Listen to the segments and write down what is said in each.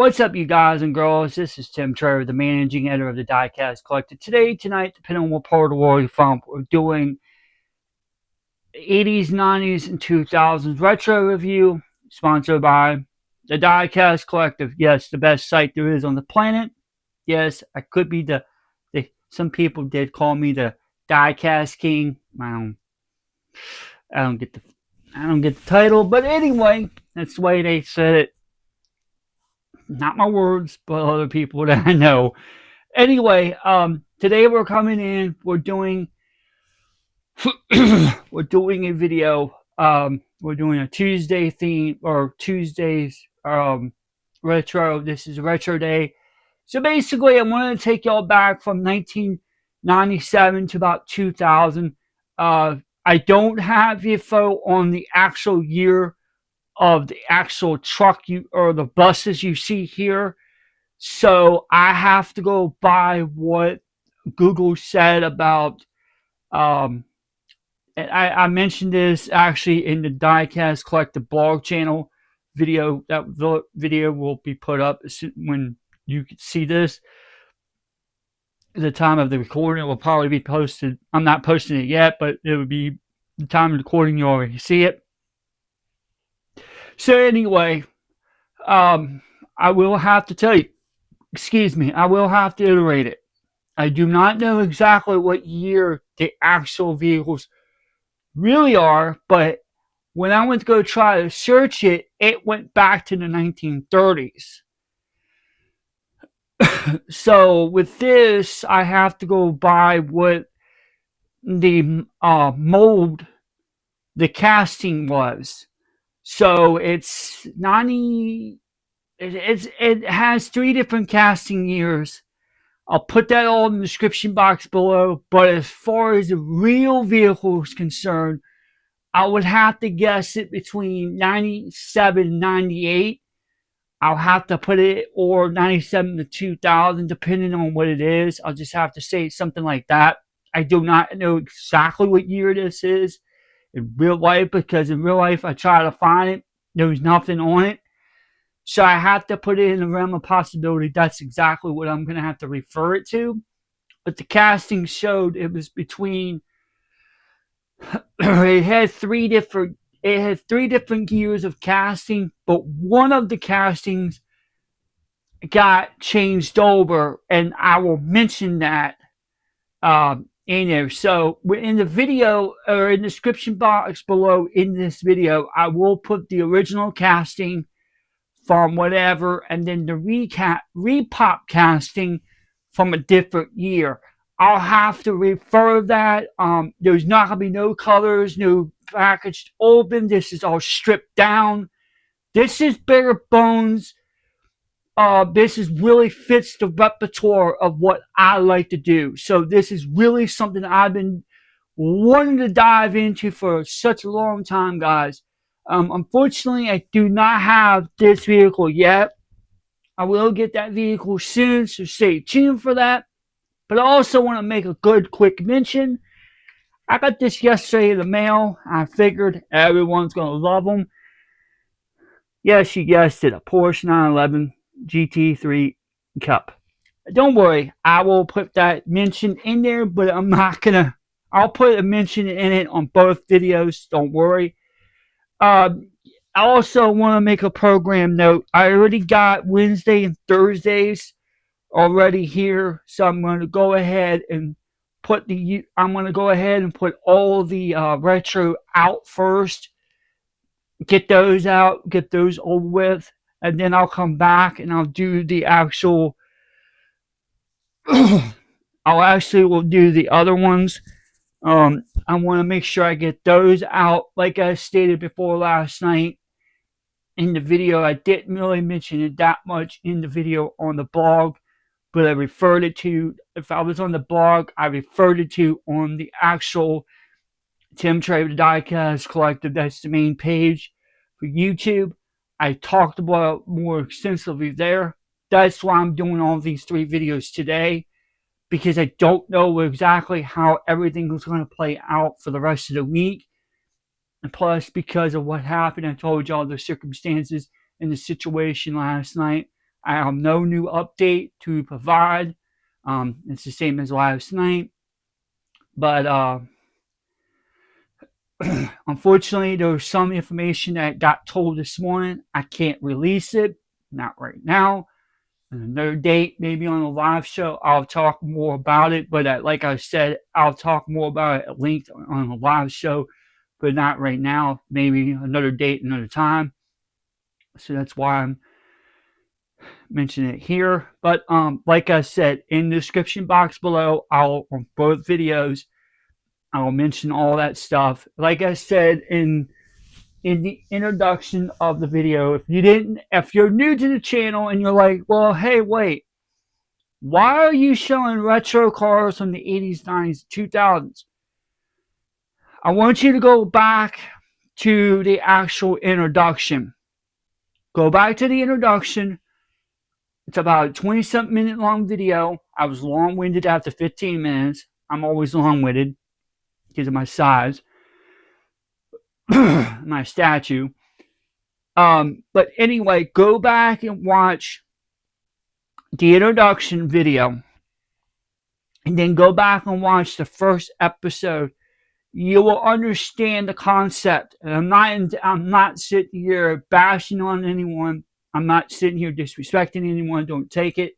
What's up, you guys and girls? This is Tim Trevor, the managing editor of the Diecast Collective. Tonight, depending on what part of the world you're from, we're doing 80s, 90s, and 2000s retro review, sponsored by the Diecast Collective. Yes, the best site there is on the planet. Yes, I could be some people did call me the Diecast King. I don't get the title, but anyway, that's the way they said it. Not my words, but other people that I know. Anyway, today we're coming in. We're doing we're doing a video. We're doing a Tuesday theme or Tuesdays retro. This is retro day. So basically, I wanted to take y'all back from 1997 to about 2000. I don't have info on the actual year of the actual truck or the buses you see here. So I have to go by what Google said about. And I mentioned this actually in the Diecast Collective blog channel video. That video will be put up when you see this. At the time of the recording, it will probably be posted. I'm not posting it yet, but it would be the time of the recording. You already see it. So anyway, I will have to tell you. Excuse me. I will have to iterate it. I do not know exactly what year the actual vehicles really are, but when I went to go try to search it, it went back to the 1930s. So with this, I have to go by what the mold, the casting was. So it's 90. It has three different casting years. I'll put that all in the description box below. But as far as the real vehicle is concerned, I would have to guess it between 97 and 98. I'll have to put it, or 97 to 2000, depending on what it is. I'll just have to say something like that. I do not know exactly what year this is in real life, because in real life I try to find it. There's nothing on it. So I have to put it in the realm of possibility. That's exactly what I'm going to have to refer it to. But the casting showed it was between. It had three different years of casting, but one of the castings got changed over, and I will mention that in there. So in the video, or in the description box below in this video, I will put the original casting from whatever, and then the repop casting from a different year. I'll have to refer that. There's not going to be no colors, no packaged open. This is all stripped down. This is bare bones. This is really fits the repertoire of what I like to do. So this is really something I've been wanting to dive into for such a long time, guys. Unfortunately, I do not have this vehicle yet. I will get that vehicle soon, so stay tuned for that. But I also want to make a good quick mention. I got this yesterday in the mail. I figured everyone's going to love them. Yes, you guessed it, a Porsche 911 GT3 Cup. Don't worry, I will put that mention in there, but I'm not going to. I'll put a mention in it on both videos. Don't worry. I also want to make a program note. I already got Wednesday and Thursdays already here, so I'm going to go ahead and put all the retro out first. Get those out, get those over with, and then I'll come back and I'll do the actual. Will do the other ones. I want to make sure I get those out. Like I stated before last night in the video, I didn't really mention it that much in the video on the blog, but I referred it to. If I was on the blog, I referred it to on the actual Tim Trevor Diecast Collective. That's the main page for YouTube. I talked about it more extensively there. That's why I'm doing all these three videos today, because I don't know exactly how everything is going to play out for the rest of the week. And plus, because of what happened, I told y'all the circumstances and the situation last night. I have no new update to provide. It's the same as last night, but unfortunately, there was some information that got told this morning. I can't release it, not right now. Another date, maybe on a live show, I'll talk more about it. But like I said, I'll talk more about it at length on a live show, but not right now. Maybe another date, another time. So that's why I'm mentioning it here. But like I said, in the description box below, I'll on both videos, I'll mention all that stuff. Like I said in the introduction of the video, if you're new to the channel and you're like, well, hey, wait, why are you showing retro cars from the 80s, 90s, 2000s? I want you to go back to the actual introduction. Go back to the introduction. It's about a 20-something minute long video. I was long-winded after 15 minutes. I'm always long-winded because of my size, my stature. But anyway, go back and watch the introduction video, and then go back and watch the first episode. You will understand the concept. And I'm not sitting here bashing on anyone. I'm not sitting here disrespecting anyone. Don't take it.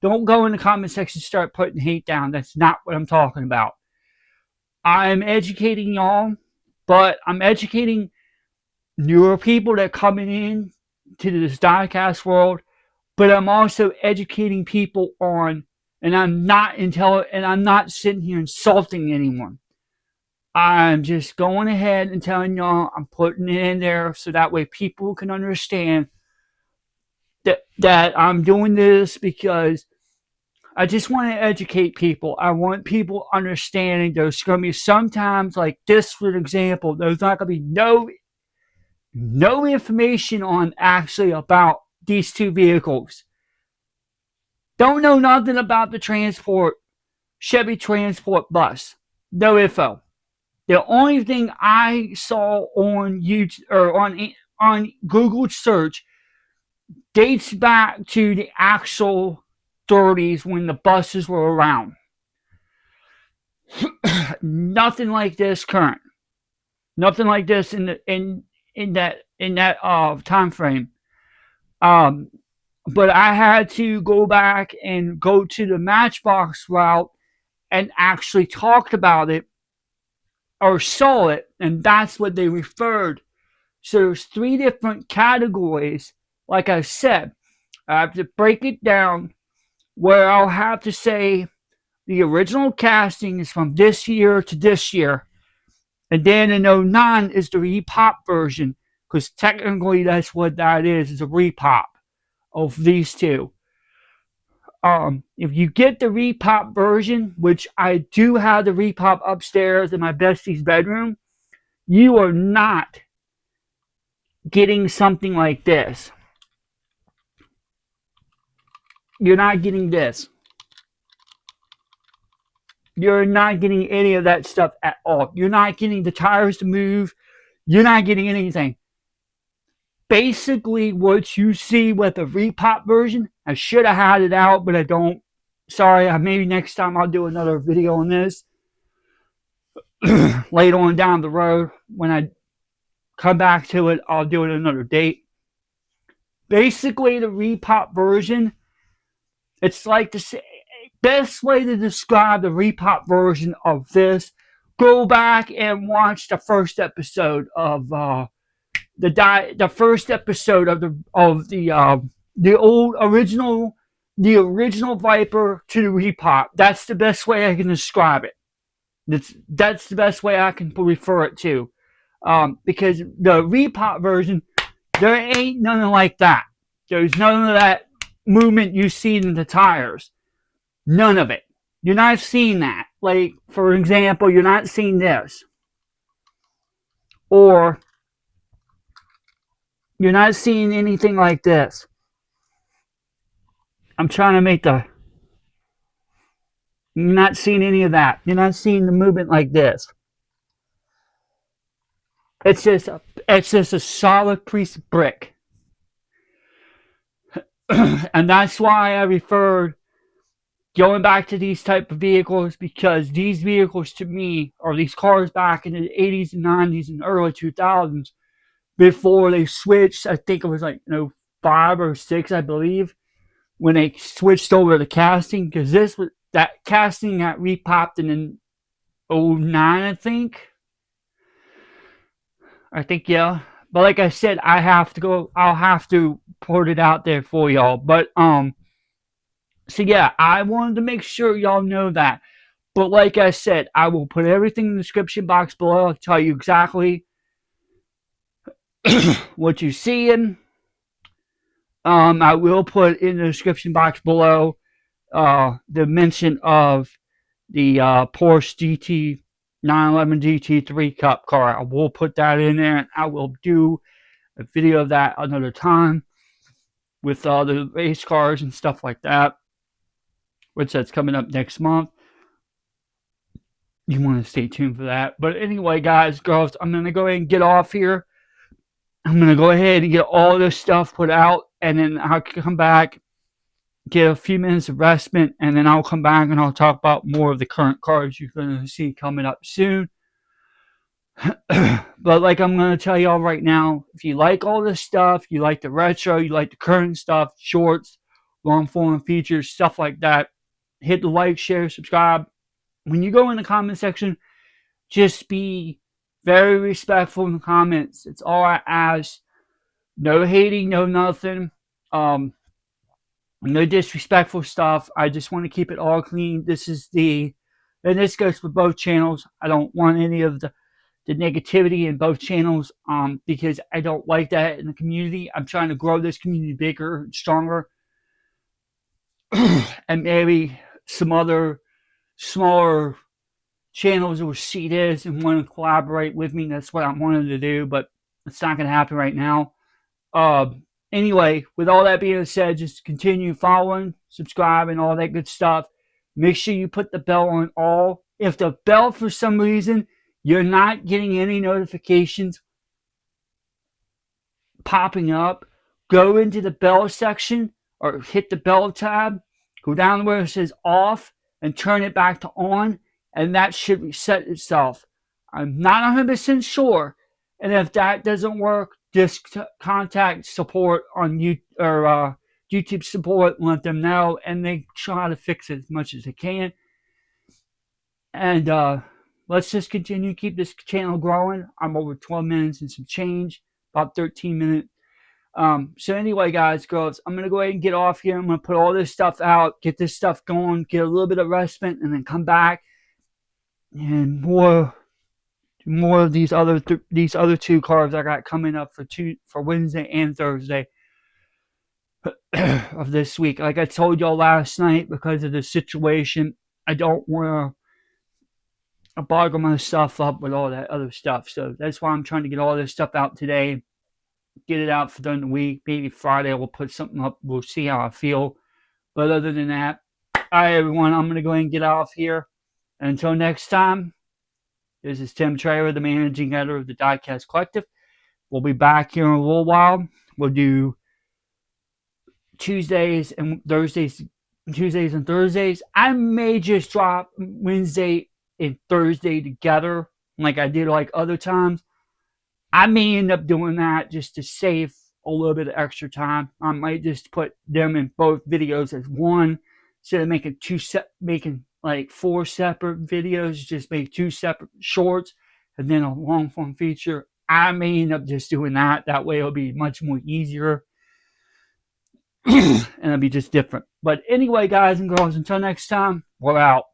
Don't go in the comment section and start putting hate down. That's not what I'm talking about. I'm educating y'all, but I'm educating newer people that are coming in to this diecast world. But I'm also educating people on, and I'm not sitting here insulting anyone. I'm just going ahead and telling y'all I'm putting it in there so that way people can understand that I'm doing this because I just want to educate people. I want people understanding there's going to be sometimes like this, for example, there's not going to be no information on actually about these two vehicles. Don't know nothing about the Chevy Transport Bus. No info. The only thing I saw on YouTube or on Google search dates back to the actual 30s when the buses were around. Nothing like this current. Nothing like this in that time frame. But I had to go back and go to the Matchbox route and actually talked about it or saw it, and that's what they referred. So there's three different categories. Like I said, I have to break it down where I'll have to say the original casting is from this year to this year. And then in '09 is the repop version, because technically that's what that is a repop of these two. If you get the repop version, which I do have the repop upstairs in my bestie's bedroom, you are not getting something like this. You're not getting this. You're not getting any of that stuff at all. You're not getting the tires to move. You're not getting anything. Basically, what you see with the repop version, I should have had it out, but I don't. Sorry, maybe next time I'll do another video on this. Later on down the road, when I come back to it, I'll do it another date. Basically, the repop version, it's like the best way to describe the repop version of this. Go back and watch the first episode of the first episode of the original Viper to the repop. That's the best way I can describe it. That's the best way I can refer it to. Because the repop version, there ain't nothing like that. There's none of that movement you see in the tires. None of it. You're not seeing that. Like, for example, you're not seeing this. Or you're not seeing anything like this. I'm trying to make the... You're not seeing any of that. You're not seeing the movement like this. It's just a solid piece of brick. And that's why I referred going back to these type of vehicles, because these vehicles to me, or these cars back in the 80s and 90s and early 2000s, before they switched, I think it was like, 5 or 6, I believe, when they switched over to casting, because this was that casting got repopped in '09, I think, yeah. But like I said, I'll have to put it out there for y'all. But so yeah, I wanted to make sure y'all know that. But like I said, I will put everything in the description box below. I'll tell you exactly what you're seeing. I will put in the description box below the mention of the Porsche GT 911 GT3 Cup car. I will put that in there, and I will do a video of that another time with the race cars and stuff like that, which that's coming up next month. You want to stay tuned for that. But anyway, guys, girls, I'm going to go ahead and get off here. I'm going to go ahead and get all this stuff put out, and then I'll come back, get a few minutes of respite, and then I'll come back and I'll talk about more of the current cars you're going to see coming up soon. But like I'm going to tell y'all right now, if you like all this stuff, you like the retro, you like the current stuff, shorts, long form features, stuff like that, hit the like, share, subscribe. When you go in the comment section, just be very respectful in the comments. It's all I ask. No hating, no nothing. No disrespectful stuff. I just want to keep it all clean. And this goes for both channels. I don't want any of the negativity in both channels, because I don't like that in the community. I'm trying to grow this community bigger and stronger. And maybe some other smaller channels will see this and want to collaborate with me. That's what I wanted to do, but it's not going to happen right now. Anyway, with all that being said, just continue following, subscribing, all that good stuff. Make sure you put the bell on all. If the bell, for some reason, you're not getting any notifications popping up, go into the bell section or hit the bell tab, go down where it says off, and turn it back to on, and that should reset itself. I'm not 100% sure, and if that doesn't work, just contact support on YouTube support and let them know, and they try to fix it as much as they can. And let's just continue to keep this channel growing. I'm over 12 minutes and some change, about 13 minutes. So anyway, guys, girls, I'm going to go ahead and get off here. I'm going to put all this stuff out, get this stuff going, get a little bit of respite, and then come back and more of these other two cars I got coming up for Wednesday and Thursday of this week. Like I told y'all last night, because of the situation, I don't want to boggle my stuff up with all that other stuff. So that's why I'm trying to get all this stuff out today. Get it out for during the week. Maybe Friday we'll put something up. We'll see how I feel. But other than that, all right, everyone, I'm going to go ahead and get off here. Until next time, this is Tim Trayer, the managing editor of the Diecast Collective. We'll be back here in a little while. We'll do Tuesdays and Thursdays. I may just drop Wednesday and Thursday together, like I did like other times. I may end up doing that just to save a little bit of extra time. I might just put them in both videos as one, instead of making like 4 separate videos. Just make 2 separate shorts and then a long form feature. I may end up just doing that. That way it'll be much more easier and it'll be just different. But anyway, guys and girls, until next time, we're out.